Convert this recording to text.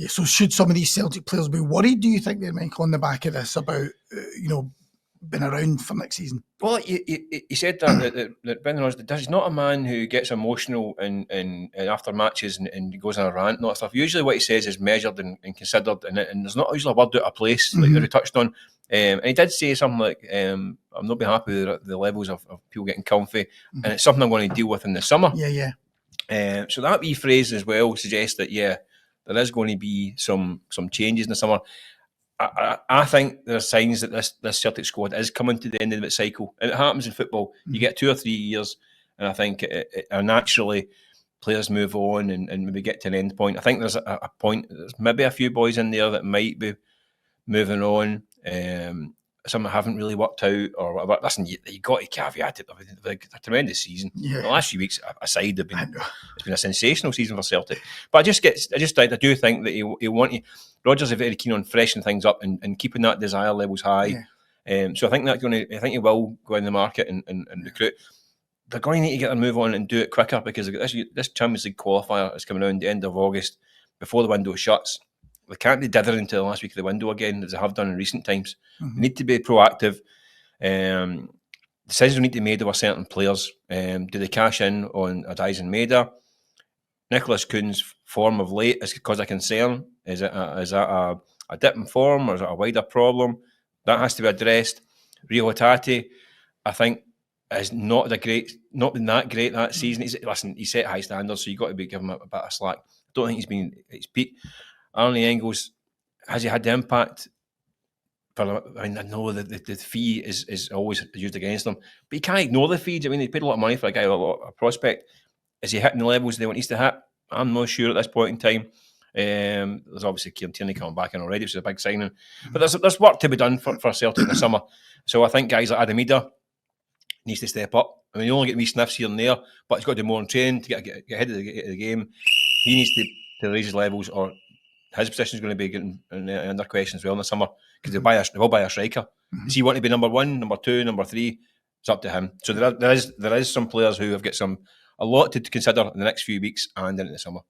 Yeah, so should some of these Celtic players be worried, do you think, then, Michael, on the back of this about, being around for next season? Well, he said that Brendan Rodgers, he's not a man who gets emotional and after matches and goes on a rant and all that stuff. Usually what he says is measured and considered, and there's not usually a word out of place, like we touched on. And he did say something like, I'm not being happy with the levels of people getting comfy, and it's something I'm going to deal with in the summer. Yeah. So that wee phrase as well suggests that, there is going to be some changes in the summer. I think there are signs that this Celtic squad is coming to the end of its cycle. And it happens in football. You get 2 or 3 years, and I think naturally players move on and maybe get to an end point. I think there's a point, there's maybe a few boys in there that might be moving on. Some haven't really worked out or whatever. Listen, you got to caveat it. Like a tremendous season. Yeah. The last few weeks aside, it's been a sensational season for Celtic. But I do think that he want to. Rodgers is very keen on freshening things up and keeping that desire levels high. Yeah. So I think he will go in the market and recruit. They're going to need to get their move on and do it quicker, because this Champions League qualifier is coming around the end of August before the window shuts. They can't be dithering until the last week of the window again, as they have done in recent times. They need to be proactive. Decisions need to be made over certain players. Do they cash in on Adaizen Maeda? Nicholas Kuhn's form of late is because of concern. Is that a dip in form, or is it a wider problem? That has to be addressed. Rio Hatate, I think, has not been that great that season. He set high standards, so you've got to be giving him a bit of slack. I don't think he's been at his peak. Arnie Engels, has he had the impact? I know that the fee is always used against them, but you can't ignore the fees. I mean, they paid a lot of money for a guy, a prospect. Is he hitting the levels they want to hit? I'm not sure at this point in time. There's obviously Kieran Tierney coming back in already, which is a big signing. But there's work to be done for Celtic in the summer. So I think guys like Adam Ida needs to step up. I mean, you only get me sniffs here and there, but he's got to do more in training to get ahead of the game. He needs to raise his levels, or his position is going to be getting under question as well in the summer, because they will buy a striker. Does he want to be number 1, number 2, number 3? It's up to him. So there is some players who have got a lot to consider in the next few weeks and into the summer.